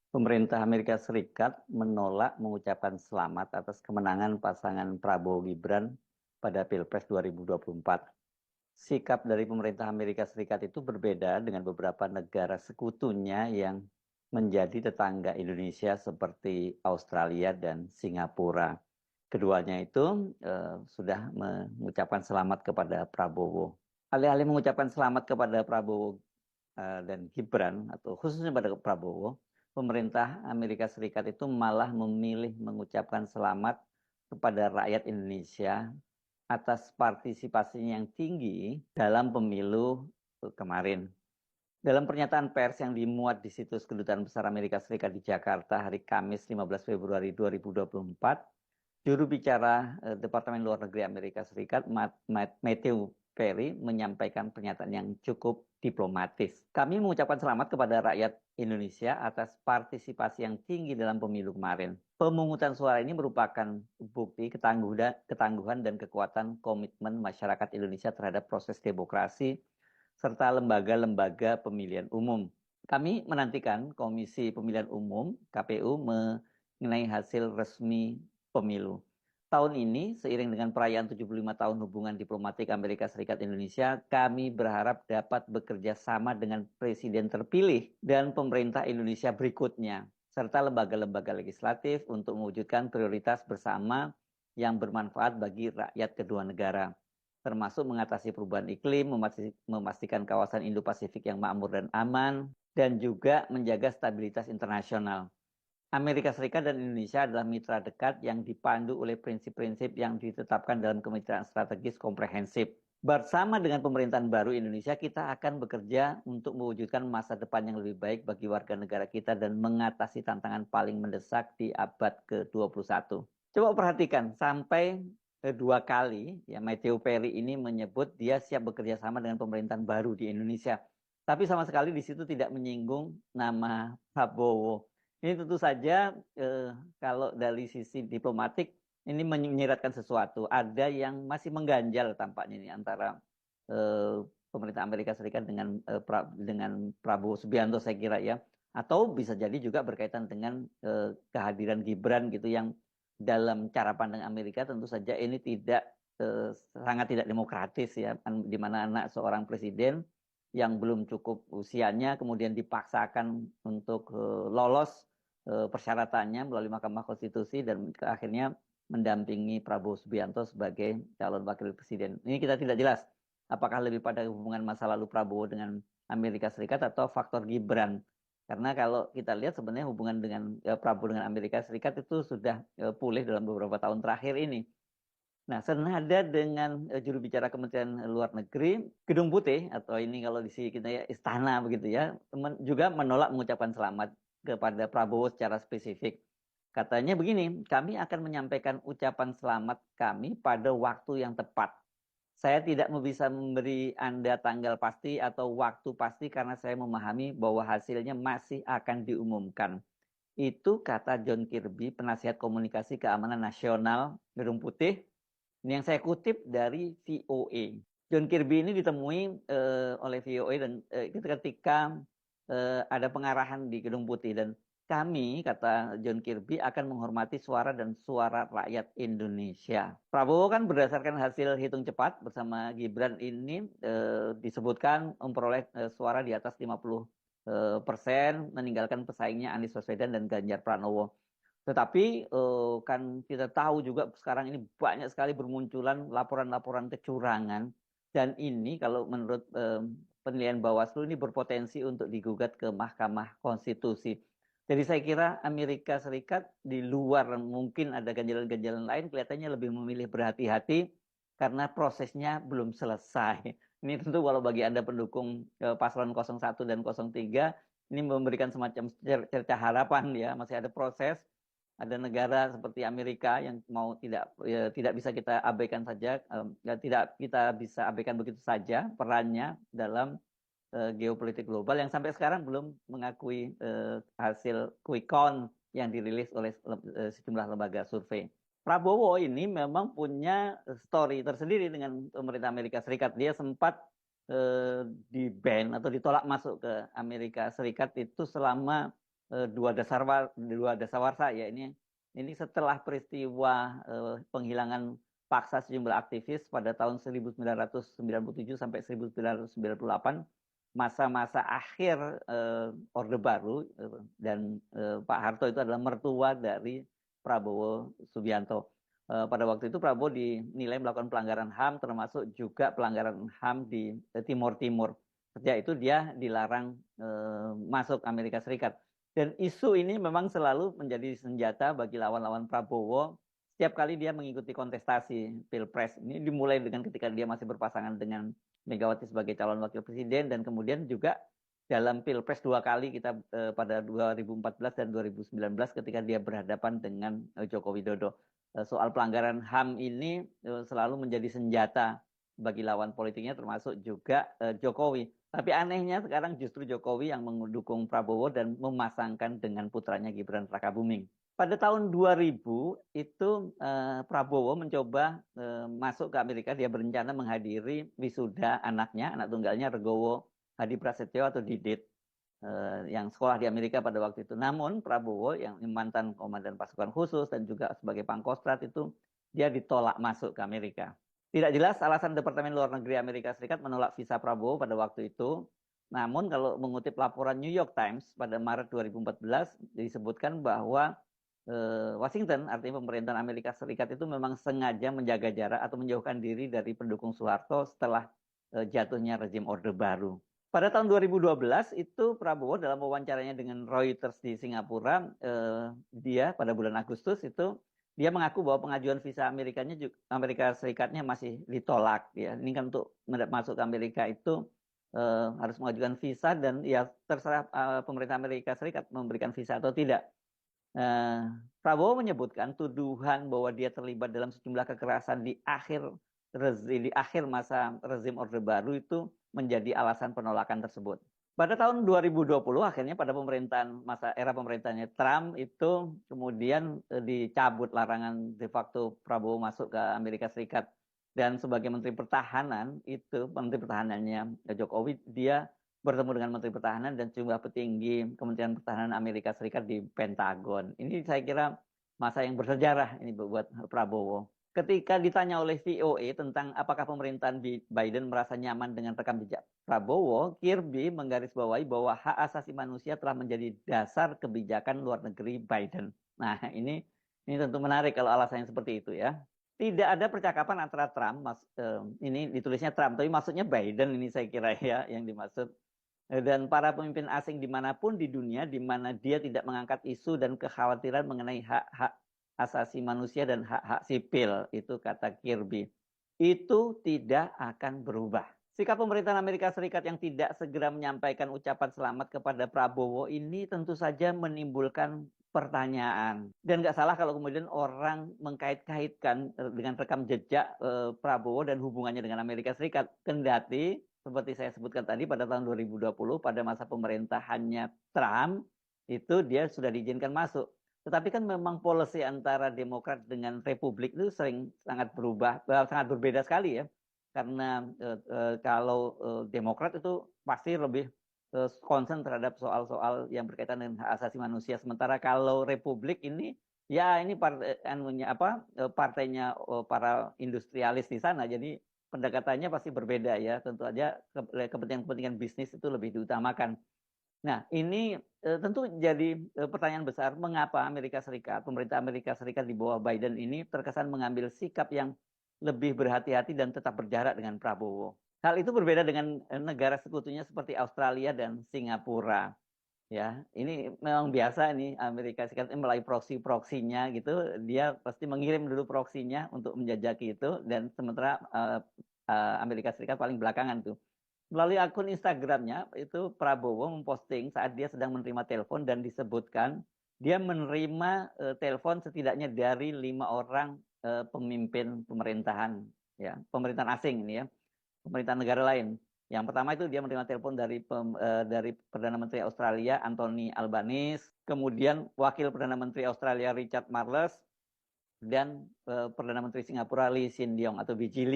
Pemerintah Amerika Serikat menolak mengucapkan selamat atas kemenangan pasangan Prabowo Gibran pada Pilpres 2024. Sikap dari pemerintah Amerika Serikat itu berbeda dengan beberapa negara sekutunya yang menjadi tetangga Indonesia seperti Australia dan Singapura. Keduanya itu sudah mengucapkan selamat kepada Prabowo. Alih-alih mengucapkan selamat kepada Prabowo dan Gibran atau khususnya pada Prabowo, pemerintah Amerika Serikat itu malah memilih mengucapkan selamat kepada rakyat Indonesia atas partisipasinya yang tinggi dalam pemilu kemarin. Dalam pernyataan pers yang dimuat di situs Kedutaan Besar Amerika Serikat di Jakarta hari Kamis 15 Februari 2024, juru bicara Departemen Luar Negeri Amerika Serikat, Matthew Perry, menyampaikan pernyataan yang cukup diplomatis. Kami mengucapkan selamat kepada rakyat Indonesia atas partisipasi yang tinggi dalam pemilu kemarin. Pemungutan suara ini merupakan bukti ketangguhan dan kekuatan komitmen masyarakat Indonesia terhadap proses demokrasi serta lembaga-lembaga pemilihan umum. Kami menantikan Komisi Pemilihan Umum (KPU) mengenai hasil resmi pemilu. Tahun ini, seiring dengan perayaan 75 tahun hubungan diplomatik Amerika Serikat Indonesia, kami berharap dapat bekerja sama dengan Presiden terpilih dan pemerintah Indonesia berikutnya, serta lembaga-lembaga legislatif untuk mewujudkan prioritas bersama yang bermanfaat bagi rakyat kedua negara, termasuk mengatasi perubahan iklim, memastikan kawasan Indo-Pasifik yang makmur dan aman, dan juga menjaga stabilitas internasional. Amerika Serikat dan Indonesia adalah mitra dekat yang dipandu oleh prinsip-prinsip yang ditetapkan dalam Kemitraan Strategis Komprehensif. Bersama dengan pemerintahan baru Indonesia, kita akan bekerja untuk mewujudkan masa depan yang lebih baik bagi warga negara kita dan mengatasi tantangan paling mendesak di abad ke-21. Coba perhatikan, sampai dua kali ya Matthew Perry ini menyebut dia siap bekerja sama dengan pemerintahan baru di Indonesia. Tapi sama sekali di situ tidak menyinggung nama Prabowo. Ini tentu saja kalau dari sisi diplomatik ini menyiratkan sesuatu. Ada yang masih mengganjal tampaknya ini antara pemerintah Amerika Serikat dengan Prabowo Subianto saya kira ya. Atau bisa jadi juga berkaitan dengan kehadiran Gibran gitu yang dalam cara pandang Amerika tentu saja ini tidak sangat tidak demokratis ya, di mana anak seorang presiden yang belum cukup usianya kemudian dipaksakan untuk lolos persyaratannya melalui Mahkamah Konstitusi dan akhirnya mendampingi Prabowo Subianto sebagai calon wakil presiden. Ini kita tidak jelas apakah lebih pada hubungan masa lalu Prabowo dengan Amerika Serikat atau faktor Gibran. Karena kalau kita lihat sebenarnya hubungan dengan Prabowo dengan Amerika Serikat itu sudah pulih dalam beberapa tahun terakhir ini. Nah, senada dengan juru bicara Kementerian Luar Negeri, Gedung Putih atau ini kalau di sini kita ya istana begitu ya, juga menolak mengucapkan selamat kepada Prabowo secara spesifik. Katanya begini, kami akan menyampaikan ucapan selamat kami pada waktu yang tepat. Saya tidak bisa memberi Anda tanggal pasti atau waktu pasti karena saya memahami bahwa hasilnya masih akan diumumkan. Itu kata John Kirby, penasihat komunikasi keamanan nasional Gedung Putih. Ini yang saya kutip dari VOA. John Kirby ini ditemui oleh VOA dan ketika ada pengarahan di Gedung Putih dan kami, kata John Kirby, akan menghormati suara dan suara rakyat Indonesia. Prabowo kan berdasarkan hasil hitung cepat bersama Gibran ini disebutkan memperoleh suara di atas 50%, meninggalkan pesaingnya Anies Baswedan dan Ganjar Pranowo. Tetapi kan kita tahu juga sekarang ini banyak sekali bermunculan laporan-laporan kecurangan dan ini kalau menurut penilaian Bawaslu ini berpotensi untuk digugat ke Mahkamah Konstitusi. Jadi saya kira Amerika Serikat di luar mungkin ada ganjalan-ganjalan lain kelihatannya lebih memilih berhati-hati karena prosesnya belum selesai. Ini tentu kalau bagi Anda pendukung paslon 01 dan 03 ini memberikan semacam cerca harapan ya, masih ada proses, ada negara seperti Amerika yang mau tidak bisa kita abaikan saja, tidak kita bisa abaikan begitu saja perannya dalam geopolitik global yang sampai sekarang belum mengakui hasil quick count yang dirilis oleh sejumlah lembaga survei. Prabowo ini memang punya story tersendiri dengan pemerintah Amerika Serikat. Dia sempat di ban atau ditolak masuk ke Amerika Serikat itu selama dua dasawarsa ya ini setelah peristiwa penghilangan paksa sejumlah aktivis pada tahun 1997 sampai 1998, masa-masa akhir Orde Baru, dan Pak Harto itu adalah mertua dari Prabowo Subianto. Pada waktu itu Prabowo dinilai melakukan pelanggaran HAM, termasuk juga pelanggaran HAM di Timur Timur. Sejak itu dia dilarang masuk Amerika Serikat. Dan isu ini memang selalu menjadi senjata bagi lawan-lawan Prabowo setiap kali dia mengikuti kontestasi Pilpres. Ini dimulai dengan ketika dia masih berpasangan dengan Megawati sebagai calon wakil presiden, dan kemudian juga dalam Pilpres 2 kali kita pada 2014 dan 2019 ketika dia berhadapan dengan Joko Widodo. Soal pelanggaran HAM ini selalu menjadi senjata bagi lawan politiknya, termasuk juga Jokowi. Tapi anehnya sekarang justru Jokowi yang mendukung Prabowo dan memasangkan dengan putranya Gibran Rakabuming. Pada tahun 2000 itu Prabowo mencoba masuk ke Amerika. Dia berencana menghadiri wisuda anaknya, anak tunggalnya Regowo Hadi Prasetyo atau Didit, yang sekolah di Amerika pada waktu itu. Namun Prabowo yang mantan komandan pasukan khusus dan juga sebagai Pangkostrat itu, dia ditolak masuk ke Amerika. Tidak jelas alasan Departemen Luar Negeri Amerika Serikat menolak visa Prabowo pada waktu itu. Namun kalau mengutip laporan New York Times pada Maret 2014 disebutkan bahwa Washington, artinya pemerintahan Amerika Serikat itu memang sengaja menjaga jarak atau menjauhkan diri dari pendukung Soeharto setelah jatuhnya rezim Orde Baru. Pada tahun 2012 itu Prabowo dalam wawancaranya dengan Reuters di Singapura, dia pada bulan Agustus itu dia mengaku bahwa pengajuan visa Amerika Serikatnya masih ditolak. Ya, ini kan untuk masuk ke Amerika itu harus mengajukan visa, dan ya terserah pemerintah Amerika Serikat memberikan visa atau tidak. Prabowo menyebutkan tuduhan bahwa dia terlibat dalam sejumlah kekerasan di akhir masa rezim Orde Baru itu menjadi alasan penolakan tersebut. Pada tahun 2020 akhirnya pada era pemerintahannya Trump itu kemudian dicabut larangan de facto Prabowo masuk ke Amerika Serikat, dan sebagai Menteri Pertahanan itu Menteri Pertahanannya Jokowi, dia bertemu dengan Menteri Pertahanan dan sejumlah petinggi Kementerian Pertahanan Amerika Serikat di Pentagon. Ini saya kira masa yang bersejarah ini buat Prabowo. Ketika ditanya oleh VOA tentang apakah pemerintahan Biden merasa nyaman dengan rekam jejak Prabowo, Kirby menggarisbawahi bahwa hak asasi manusia telah menjadi dasar kebijakan luar negeri Biden. Nah, ini tentu menarik kalau alasannya seperti itu ya. Tidak ada percakapan antara Trump, ini ditulisnya Trump, tapi maksudnya Biden ini saya kira ya yang dimaksud. Dan para pemimpin asing dimanapun di dunia, di mana dia tidak mengangkat isu dan kekhawatiran mengenai hak-hak asasi manusia dan hak-hak sipil, itu kata Kirby, itu tidak akan berubah. Sikap pemerintahan Amerika Serikat yang tidak segera menyampaikan ucapan selamat kepada Prabowo ini tentu saja menimbulkan pertanyaan. Dan nggak salah kalau kemudian orang mengkait-kaitkan dengan rekam jejak Prabowo dan hubungannya dengan Amerika Serikat. Kendati, seperti saya sebutkan tadi, pada tahun 2020, pada masa pemerintahannya Trump, itu dia sudah diizinkan masuk. Tetapi kan memang policy antara Demokrat dengan Republik itu sangat berbeda sekali ya. Karena kalau Demokrat itu pasti lebih concern terhadap soal-soal yang berkaitan dengan hak asasi manusia. Sementara kalau Republik ini, ya ini partainya para industrialis di sana. Jadi pendekatannya pasti berbeda ya. Tentu aja kepentingan-kepentingan bisnis itu lebih diutamakan. Nah, ini tentu jadi pertanyaan besar, mengapa pemerintah Amerika Serikat di bawah Biden ini terkesan mengambil sikap yang lebih berhati-hati dan tetap berjarak dengan Prabowo. Hal itu berbeda dengan negara sekutunya seperti Australia dan Singapura. Ya, ini memang biasa nih Amerika Serikat melalui proksi-proksinya gitu, dia pasti mengirim dulu proksinya untuk menjajaki itu, dan sementara Amerika Serikat paling belakangan tuh. Melalui akun Instagramnya itu Prabowo memposting saat dia sedang menerima telepon dan disebutkan dia menerima telepon setidaknya dari 5 orang pemimpin pemerintahan, ya, pemerintahan asing ini ya, pemerintahan negara lain. Yang pertama itu dia menerima telepon dari Perdana Menteri Australia Anthony Albanese, kemudian Wakil Perdana Menteri Australia Richard Marles, dan Perdana Menteri Singapura Lee Hsien Loong atau BG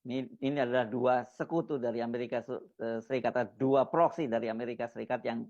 Ini adalah 2 sekutu dari Amerika Serikat, atau 2 proksi dari Amerika Serikat yang